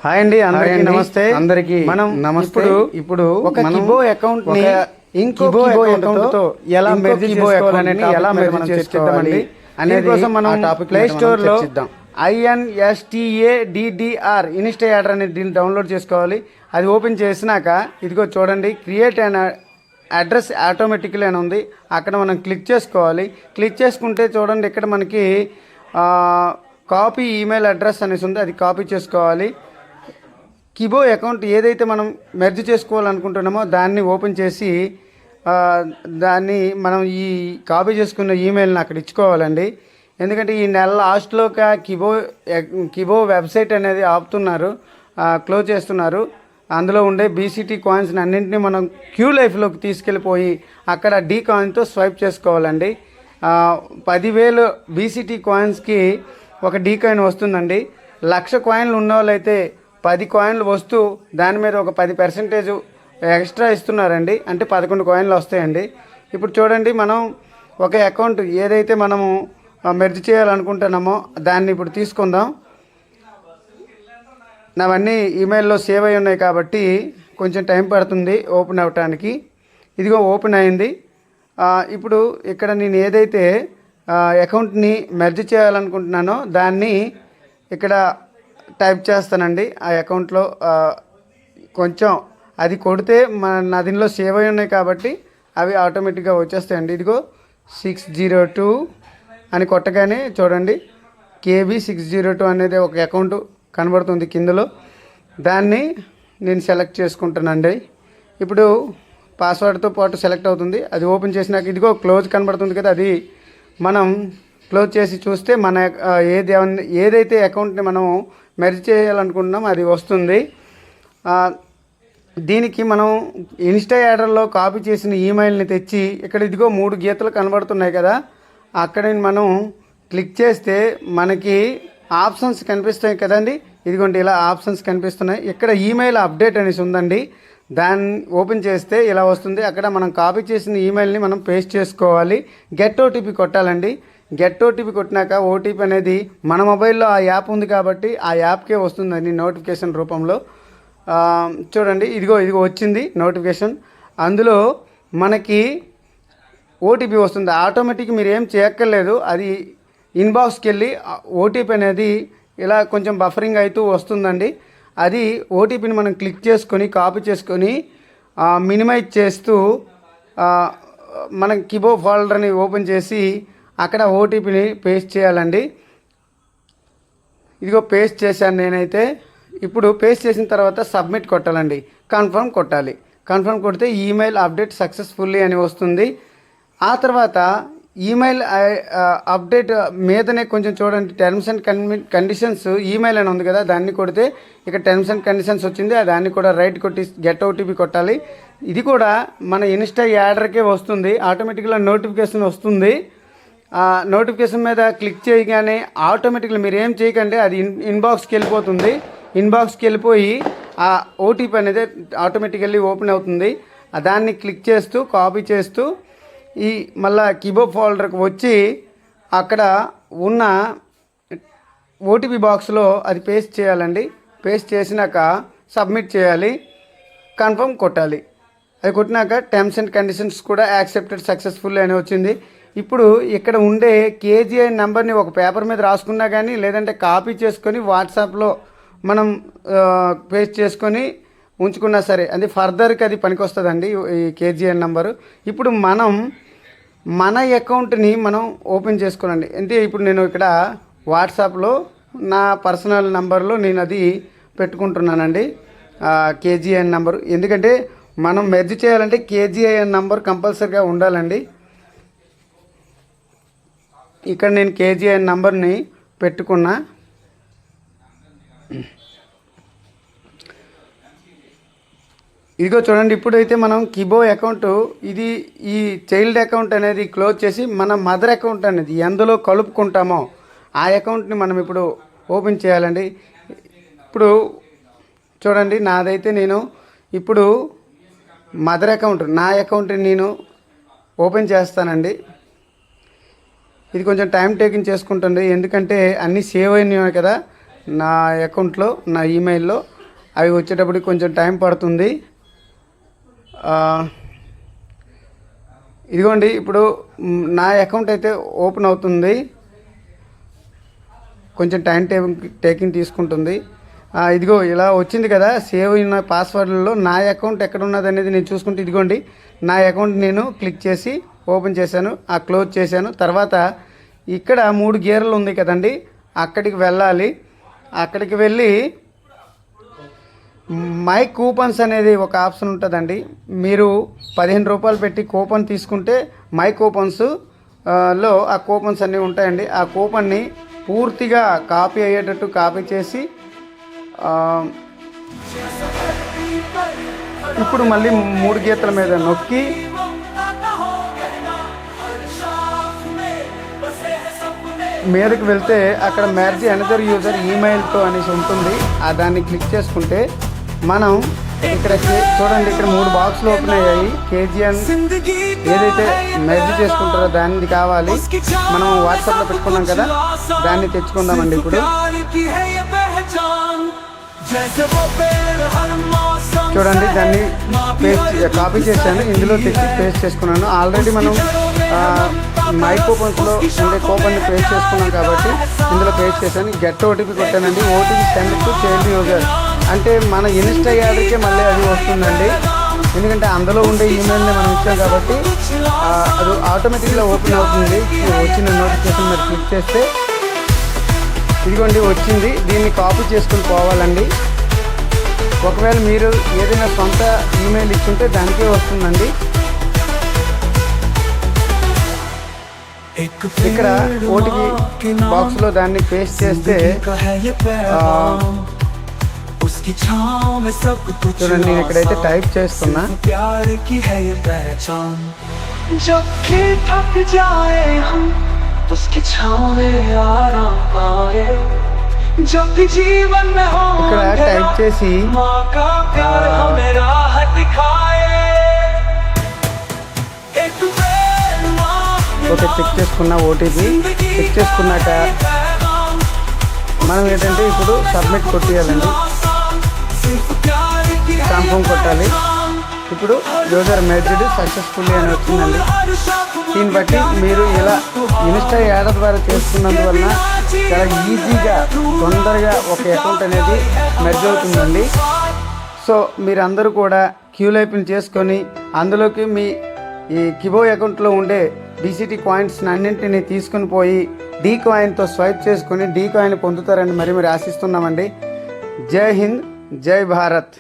Hi అండి, అందరికీ నమస్తే. మనం ఇప్పుడు ఒక కిబో అకౌంట్ ని ఇంకో కిబో అకౌంట్ తో ఎలా మెర్జ్ చేసుకోవాలి అనేది కోసం మనం ప్లే స్టోర్ లో INSTADDR ఇన్స్టా యాడర్ అనేది దీన్ని డౌన్లోడ్ చేసుకోవాలి. అది ఓపెన్ చేసినాక ఇదిగో చూడండి, క్రియేట్ అండ్ అడ్రస్ ఆటోమేటిక్లీ అని ఉంది. అక్కడ మనం క్లిక్ చేసుకోవాలి. క్లిక్ చేసుకుంటే చూడండి, ఇక్కడ మనకి కాపీ ఈమెయిల్ అడ్రస్ అనేసి ఉంది. అది కాపీ చేసుకోవాలి. కిబో అకౌంట్ ఏదైతే మనం మెర్జ్ చేసుకోవాలనుకుంటున్నామో దాన్ని ఓపెన్ చేసి దాన్ని మనం ఈ కాపీ చేసుకున్న ఈమెయిల్ని అక్కడ ఇచ్చుకోవాలండి. ఎందుకంటే ఈ నెల లాస్ట్లోక కిబో వెబ్సైట్ అనేది ఆపుతున్నారు, క్లోజ్ చేస్తున్నారు. అందులో ఉండే BCT కాయిన్స్ని అన్నింటినీ మనం క్యూ లైఫ్లోకి తీసుకెళ్ళిపోయి అక్కడ D కాయిన్తో స్వైప్ చేసుకోవాలండి. 10,000 BCT కాయిన్స్కి ఒక D కాయిన్ వస్తుందండి. 1,00,000 కాయిన్లు ఉన్న వాళ్ళైతే 10 కాయిన్లు వస్తూ దాని మీద ఒక 10% ఎక్స్ట్రా ఇస్తున్నారండి. అంటే 11 కాయిన్లు వస్తాయండి. ఇప్పుడు చూడండి, మనం ఒక అకౌంట్ ఏదైతే మనము మెర్జ్ చేయాలనుకుంటున్నామో దాన్ని ఇప్పుడు తీసుకుందాం. నావన్నీ ఈమెయిల్లో సేవ్ అయి ఉన్నాయి కాబట్టి కొంచెం టైం పడుతుంది ఓపెన్ అవ్వటానికి. ఇదిగో ఓపెన్ అయింది. ఇప్పుడు ఇక్కడ నేను ఏదైతే అకౌంట్ని మెర్జ్ చేయాలనుకుంటున్నానో దాన్ని ఇక్కడ టైప్ చేస్తానండి. ఆ అకౌంట్లో కొంచెం అది కొడితే నా దీనిలో సేవ్ అయి ఉన్నాయి కాబట్టి అవి ఆటోమేటిక్గా వచ్చేస్తాయండి. ఇదిగో 602 అని కొట్టగానే చూడండి, KB602 అనేది ఒక అకౌంట్ కనబడుతుంది కిందలో. దాన్ని నేను సెలెక్ట్ చేసుకుంటానండి. ఇప్పుడు పాస్వర్డ్తో పాటు సెలెక్ట్ అవుతుంది. అది ఓపెన్ చేసినాక ఇదిగో క్లోజ్ కనబడుతుంది కదా, అది మనం క్లోజ్ చేసి చూస్తే మన ఏదైతే అకౌంట్ని మనం మెర్జ్ చేయాలనుకుంటున్నాం అది వస్తుంది. దీనికి మనం ఇన్స్టా యాడర్లో కాపీ చేసిన ఈమెయిల్ని తెచ్చి ఇక్కడ ఇదిగో 3 గీతలు కనబడుతున్నాయి కదా, అక్కడ మనం క్లిక్ చేస్తే మనకి ఆప్షన్స్ కనిపిస్తాయి కదండి. ఇదిగోండి, ఇలా ఆప్షన్స్ కనిపిస్తున్నాయి. ఇక్కడ ఈమెయిల్ అప్డేట్ అనేసి ఉందండి. దాన్ని ఓపెన్ చేస్తే ఇలా వస్తుంది. అక్కడ మనం కాపీ చేసిన ఈమెయిల్ని మనం పేస్ట్ చేసుకోవాలి. గెట్ OTP కొట్టాలండి. గెట్ OTP కొట్టినాక OTP అనేది మన మొబైల్లో ఆ యాప్ ఉంది కాబట్టి ఆ యాప్కే వస్తుందండి నోటిఫికేషన్ రూపంలో. చూడండి, ఇదిగో వచ్చింది నోటిఫికేషన్. అందులో మనకి OTP వస్తుంది. ఆటోమేటిక్ మీరు ఏం చేయక్కర్లేదు. అది ఇన్బాక్స్కి వెళ్ళి OTP అనేది ఇలా కొంచెం బఫరింగ్ అవుతూ వస్తుందండి. అది OTPని మనం క్లిక్ చేసుకొని కాపీ చేసుకొని మినిమైజ్ చేస్తూ మన కిబో ఫోల్డర్ని ఓపెన్ చేసి అక్కడ OTPని పేస్ట్ చేయాలండి. ఇదిగో పేస్ట్ చేశాను నేనైతే. ఇప్పుడు పేస్ట్ చేసిన తర్వాత సబ్మిట్ కొట్టాలండి. కన్ఫర్మ్ కొట్టాలి. కన్ఫర్మ్ కొడితే ఈమెయిల్ అప్డేట్ సక్సెస్ఫుల్లీ అని వస్తుంది. ఆ తర్వాత ఈమెయిల్ అప్డేట్ మీదనే కొంచెం చూడండి, టర్మ్స్ అండ్ కండిషన్స్ ఈమెయిల్ అని ఉంది కదా, దాన్ని కొడితే ఇక్కడ టర్మ్స్ అండ్ కండిషన్స్ వచ్చింది. దాన్ని కూడా రైట్ కొట్టి గెట్ OTP కొట్టాలి. ఇది కూడా మన ఇన్స్టా యాడర్కే వస్తుంది. ఆటోమేటిక్గా నోటిఫికేషన్ వస్తుంది. నోటిఫికేషన్ మీద క్లిక్ చేయగానే ఆటోమేటిక్గా మీరు ఏం చేయకండి, అది ఇన్బాక్స్కి వెళ్ళిపోతుంది. ఇన్బాక్స్కి వెళ్ళిపోయి ఆ OTP అనేది ఆటోమేటికల్లీ ఓపెన్ అవుతుంది. దాన్ని క్లిక్ చేస్తూ కాపీ చేస్తూ ఈ మళ్ళా కిబో ఫోల్డర్కి వచ్చి అక్కడ ఉన్న OTP బాక్స్లో అది పేస్ట్ చేయాలండి. పేస్ట్ చేసినాక సబ్మిట్ చేయాలి. కన్ఫర్మ్ కొట్టాలి. అది కొట్టినాక టర్మ్స్ అండ్ కండిషన్స్ కూడా యాక్సెప్టెడ్ సక్సెస్ఫుల్ అని వచ్చింది. ఇప్పుడు ఇక్కడ ఉండే KGI నెంబర్ని ఒక పేపర్ మీద రాసుకున్నా కానీ, లేదంటే కాపీ చేసుకొని వాట్సాప్లో మనం పేస్ట్ చేసుకొని ఉంచుకున్నా సరే, అది ఫర్దర్కి అది పనికి వస్తుందండి ఈ KGI నెంబరు. ఇప్పుడు మనం మన అకౌంట్ని మనం ఓపెన్ చేసుకోనండి. అంటే ఇప్పుడు నేను ఇక్కడ వాట్సాప్లో నా పర్సనల్ నెంబర్లో నేను అది పెట్టుకుంటున్నానండి KGI నెంబరు. ఎందుకంటే మనం మెర్జ్ చేయాలంటే KGI నెంబర్ కంపల్సరీగా ఉండాలండి. ఇక్కడ నేను KGI నెంబర్ని పెట్టుకున్నా. ఇదిగో చూడండి, ఇప్పుడైతే మనం కిబో అకౌంట్ ఇది ఈ చైల్డ్ అకౌంట్ అనేది క్లోజ్ చేసి మన మదర్ అకౌంట్ అనేది ఎందులో కలుపుకుంటామో ఆ అకౌంట్ని మనం ఇప్పుడు ఓపెన్ చేయాలండి. ఇప్పుడు చూడండి, నాదైతే నేను ఇప్పుడు మదర్ అకౌంట్ నా అకౌంట్ని నేను ఓపెన్ చేస్తానండి. ఇది కొంచెం టైం టేకింగ్ చేసుకుంటుంది, ఎందుకంటే అన్నీ సేవ్ అయినాయి కదా. నా అకౌంట్లో, నా ఈమెయిల్లో. అవి వచ్చేటప్పటికి కొంచెం టైం పడుతుంది. ఇదిగోండి, ఇప్పుడు నా అకౌంట్ అయితే ఓపెన్ అవుతుంది. కొంచెం టైం టేకింగ్ తీసుకుంటుంది. ఇదిగో ఇలా వచ్చింది కదా, సేవ్ అయిన పాస్వర్డ్లలో నా అకౌంట్ ఎక్కడ ఉన్నది అనేది నేను చూసుకుంటే, ఇదిగోండి నా అకౌంట్ నేను క్లిక్ చేసి ఓపెన్ చేశాను, క్లోజ్ చేశాను. తర్వాత ఇక్కడ 3 గీరలు ఉంది కదండి, అక్కడికి వెళ్ళాలి. అక్కడికి వెళ్ళి మై కూపన్స్ అనేది ఒక ఆప్షన్ ఉంటుందండి. మీరు 15 రూపాయలు పెట్టి కూపన్ తీసుకుంటే మై కూపన్స్ లో ఆ కూపన్స్ అన్నీ ఉంటాయండి. ఆ కూపన్ని పూర్తిగా కాపీ అయ్యేటట్టు కాపీ చేసి ఇప్పుడు మళ్ళీ 3 గీతల మీద నొక్కి మీదకి వెళ్తే అక్కడ మ్యార్జ్ అనదర్ యూజర్ ఈమెయిల్తో అనేసి ఉంటుంది. దాన్ని క్లిక్ చేసుకుంటే మనం ఇక్కడ చూడండి, ఇక్కడ 3 బాక్సులు ఓపెన్ అయ్యాయి. కేజీఎన్ ఏదైతే మెర్జ్ చేసుకుంటారో దాన్ని కావాలి. మనం వాట్సాప్లో పెట్టుకున్నాం కదా, దాన్ని తెచ్చుకుందామండి. ఇప్పుడు చూడండి, దాన్ని కాపీ చేశాను, ఇందులో తెచ్చి పేస్ట్ చేసుకున్నాను. ఆల్రెడీ మనం మై కూపన్స్లో ఉండే కూపన్ని పేస్ట్ చేసుకున్నాం కాబట్టి ఇందులో పేస్ట్ చేశాను. గెట్ ఓటీపీ కొట్టానండి. OTP send to child user అంటే మన ఇన్స్టా యాడ్కే మళ్ళీ అది వస్తుందండి. ఎందుకంటే అందులో ఉండే ఈమెయిల్ని మనం ఇచ్చాం కాబట్టి అది ఆటోమేటిక్గా ఓపెన్ అవుతుంది. వచ్చిన నోటిఫికేషన్ మీరు క్లిక్ చేస్తే ఇదిగోండి వచ్చింది. దీన్ని కాపీ చేసుకుని పోవాలండి. ఒకవేళ మీరు ఏదైనా సొంత ఈమెయిల్ ఇచ్చుంటే దానికే వస్తుందండి. ఇక్కడ ఓటీపీ బాక్స్లో దాన్ని పేస్ట్ చేస్తే చూడండి, నేను ఇక్కడైతే టైప్ చేస్తున్నా. ఇక్కడ టైప్ చేసి ఓకే చెక్ చేసుకున్న ఓటీపీ చెక్ చేసుకున్నాక మనం ఏంటంటే ఇప్పుడు సబ్మిట్ కొట్టేయాలండి. కన్ఫర్మ్ కొట్టాలి. ఇప్పుడు యూజర్ మెర్జ్డ్ సక్సెస్ఫుల్లీ అని వచ్చిందండి. దీన్ని బట్టి మీరు ఇలా ఇన్స్టా యాడ్ ద్వారా చేసుకున్నందువలన చాలా ఈజీగా తొందరగా ఒక అకౌంట్ అనేది మెర్జ్ అవుతుందండి. సో మీరందరూ కూడా క్యూలైప్ని చేసుకొని అందులోకి మీ ఈ కిబో అకౌంట్లో ఉండే డిసిటీ కాయిన్స్ అన్నింటినీ తీసుకుని పోయి డీ కాయిన్తో స్వైప్ చేసుకొని డీ కాయిన్ పొందుతారని మరి ఆశిస్తున్నామండి. జై హింద్, జై భారత్.